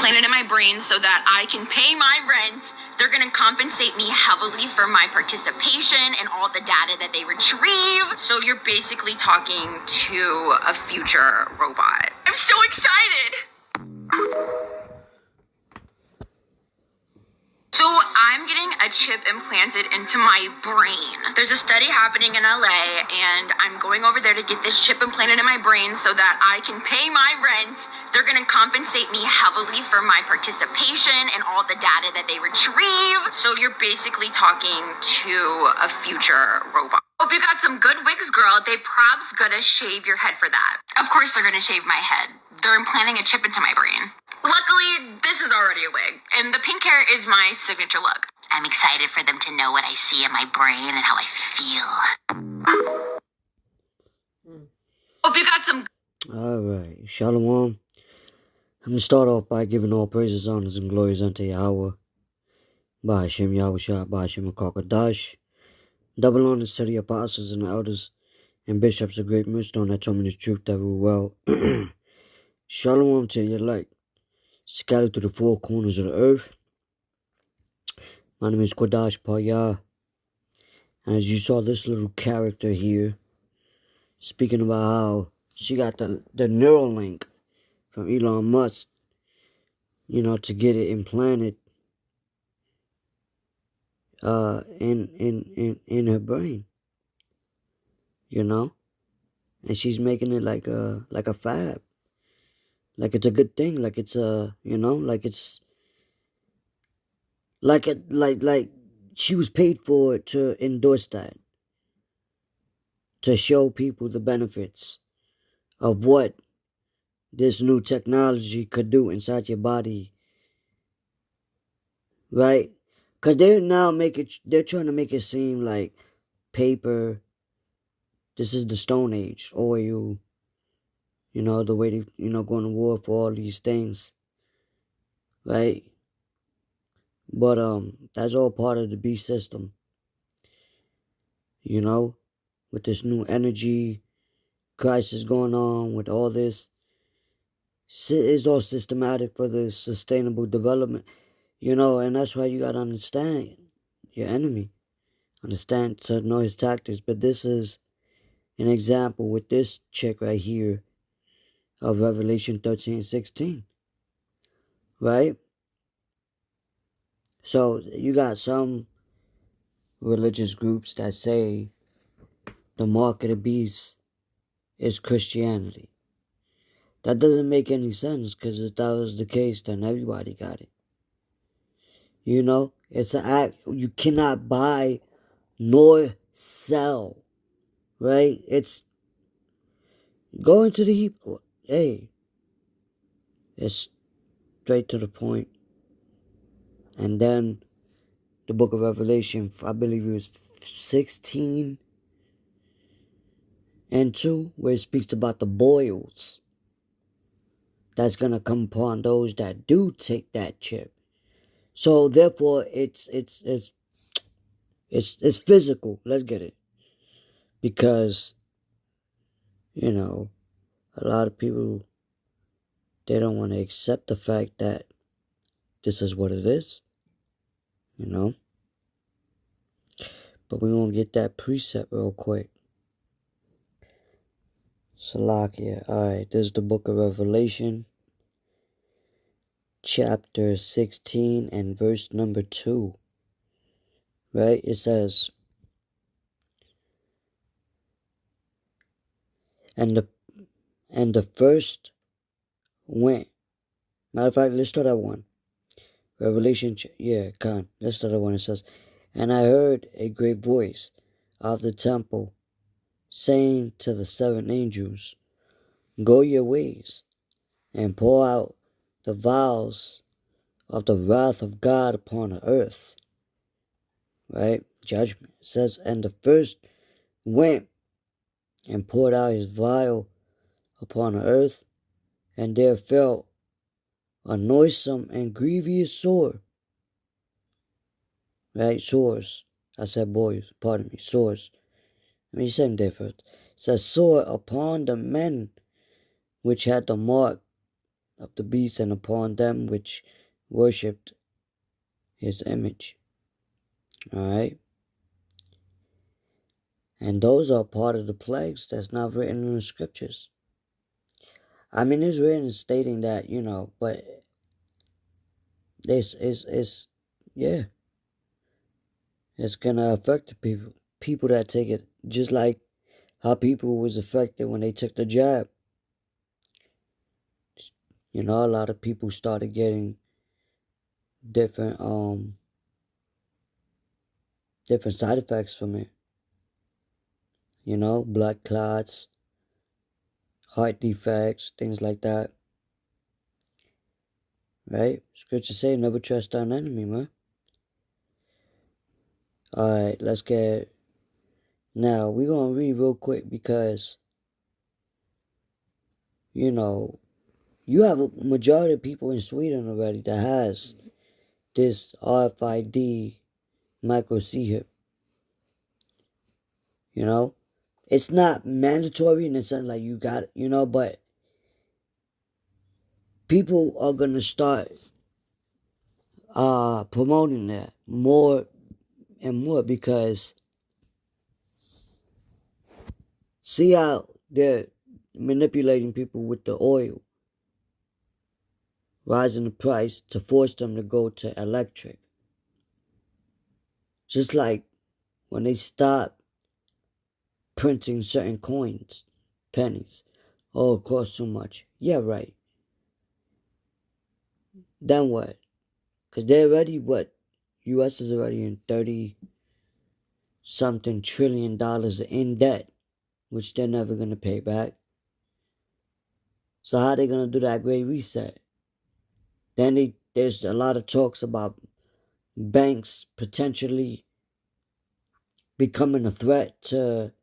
implanted in my brain so that I can pay my rent. They're gonna compensate me heavily for my participation and all the data that they retrieve. So you're basically talking to a future robot. I'm so excited. So I'm getting a chip implanted into my brain. There's a study happening in LA and I'm going over there to get this chip implanted in my brain so that I can pay my rent. They're gonna compensate me heavily for my participation and all the data that they retrieve. So you're basically talking to a future robot. Hope you got some good wigs, girl. They prob's gonna shave your head for that. Of course they're gonna shave my head. They're implanting a chip into my brain. Luckily, this is already a wig, and the pink hair is my signature look. I'm excited for them to know what I see in my brain and how I feel. Hope you got some... Alright, Shalom. I'm going to start off by giving all praises, honors, and glories unto Yahweh. By Hashem Yahushua, by Hashem HaKadosh. Double honors to the apostles and the elders and bishops of Great Millstone that told me the truth that rule well. Shalom to the elect, scattered to the four corners of the earth. My name is Quadash Paya, and as you saw this little character here, speaking about how she got the Neuralink from Elon Musk, to get it implanted in her brain, and she's making it like a fab, like it's a good thing, like it's like she was paid for it to endorse that, to show people the benefits of what this new technology could do inside your body, right? Because they're trying to make it seem like paper, this is the Stone Age, oil, the way they, going to war for all these things, right? But, that's all part of the beast system, with this new energy crisis going on, with all this. It's all systematic for the sustainable development, and that's why you got to understand your enemy, to know his tactics. But this is an example with this chick right here of Revelation 13:16, right? So you got some religious groups that say the mark of the beast is Christianity. That doesn't make any sense, because if that was the case, then everybody got it. It's an act. You cannot buy nor sell, right? It's going to the Hebrew. Hey, it's straight to the point. And then the book of Revelation, I believe it was 16:2, where it speaks about the boils that's going to come upon those that do take that chip. So therefore, it's physical. Let's get it. Because, a lot of people, they don't want to accept the fact that this is what it is, But we won't get that precept real quick. Salakia. Alright, this is the book of Revelation, chapter 16 and verse number 2. Right? It says, and the first went. Matter of fact, let's start at 1. Revelation, let's start at 1. It says, and I heard a great voice of the temple saying to the 7 angels, go your ways, and pour out the vials of the wrath of God upon the earth. Right? Judgment. It says, and the first went and poured out his vial upon the earth, and there fell a noisome and grievous sword. Right? Sores. I said boys. Pardon me. Sores. Let me say them there first. It says, sword upon the men which had the mark of the beast and upon them which worshipped his image. Alright? And those are part of the plagues that's not written in the scriptures. I mean, it's written stating that, but it's yeah, it's gonna affect the people that take it, just like how people was affected when they took the jab. A lot of people started getting different side effects from it. Blood clots, heart defects, things like that. Right? Scripture say never trust thine enemy, man. Alright, let's get... Now, we're going to read real quick because, you have a majority of people in Sweden already that has this RFID microchip. It's not mandatory in the sense like you got it, but people are going to start promoting that more and more because see how they're manipulating people with the oil, rising the price to force them to go to electric. Just like when they stop printing certain coins, pennies. Oh, it costs too much. Yeah, right. Then what? Because they're already, U.S. is already in 30-something trillion dollars in debt, which they're never going to pay back. So how are they going to do that great reset? Then there's a lot of talks about banks potentially becoming a threat to,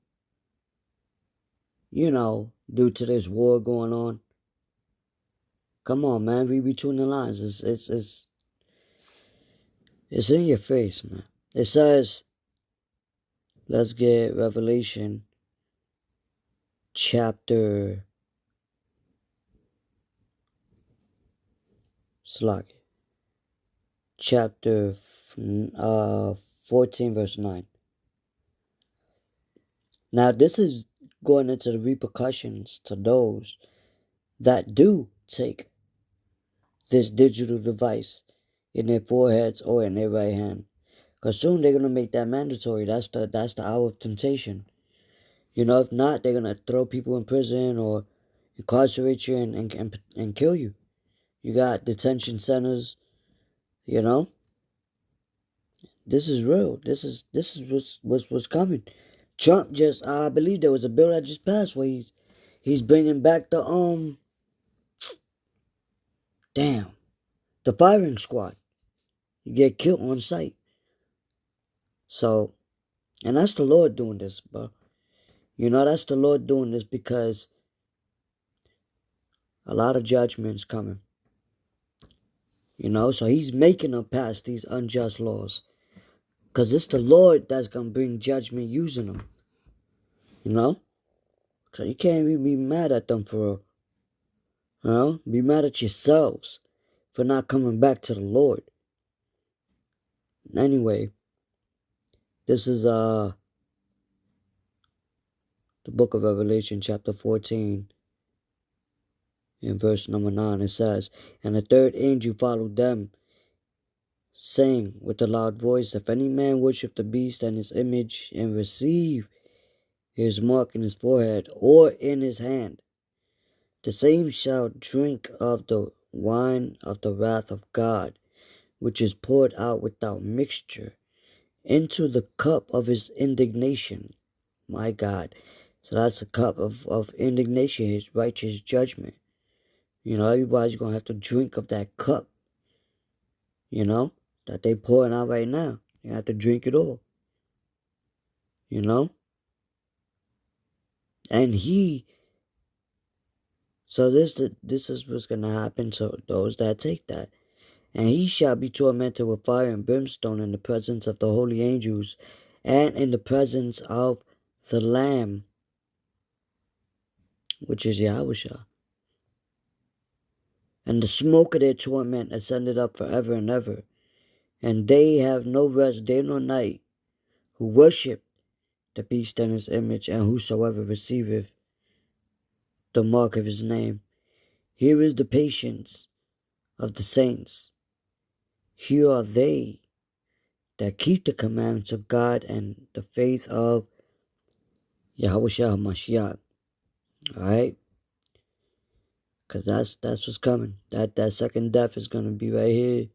due to this war going on. Come on, man. Read between the lines. It's in your face, man. It says, let's get Revelation chapter 14, verse 9. Now, this is going into the repercussions to those that do take this digital device in their foreheads or in their right hand. Because soon they're going to make that mandatory. That's the hour of temptation. If not, they're going to throw people in prison or incarcerate you and kill you. You got detention centers, This is real. This is what's coming. Trump I believe there was a bill that just passed where he's bringing back the firing squad. You get killed on sight. So, and that's the Lord doing this, bro. That's the Lord doing this because a lot of judgment's coming. So he's making them pass these unjust laws. Because it's the Lord that's going to bring judgment using them. So you can't even be mad at them for real. Be mad at yourselves for not coming back to the Lord. Anyway, this is the book of Revelation chapter 14 in verse number 9. It says, and the third angel followed them, saying with a loud voice, if any man worship the beast and his image and receive his mark in his forehead or in his hand, the same shall drink of the wine of the wrath of God, which is poured out without mixture into the cup of his indignation. My God. So that's a cup of indignation, his righteous judgment. Everybody's going to have to drink of that cup, that they pouring out right now. You have to drink it all, And so this is what's going to happen to those that take that. And he shall be tormented with fire and brimstone in the presence of the holy angels and in the presence of the Lamb, which is Yahushua. and the smoke of their torment ascended up forever and ever. And they have no rest day nor night, who worship the beast and his image, and whosoever receiveth the mark of his name. Here is the patience of the saints. Here are they that keep the commandments of God and the faith of Yahushua HaMashiach. Alright? Because that's what's coming. That second death is going to be right here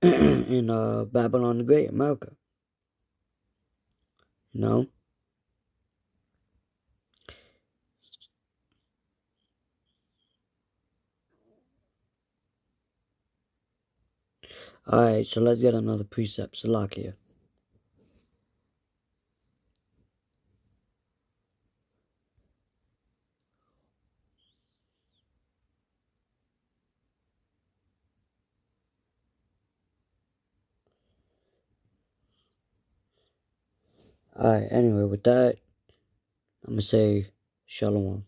in Babylon the Great, America. You know? Alright, so let's get another precept. Salak here. Alright, anyway, with that, I'm going to say Shalom.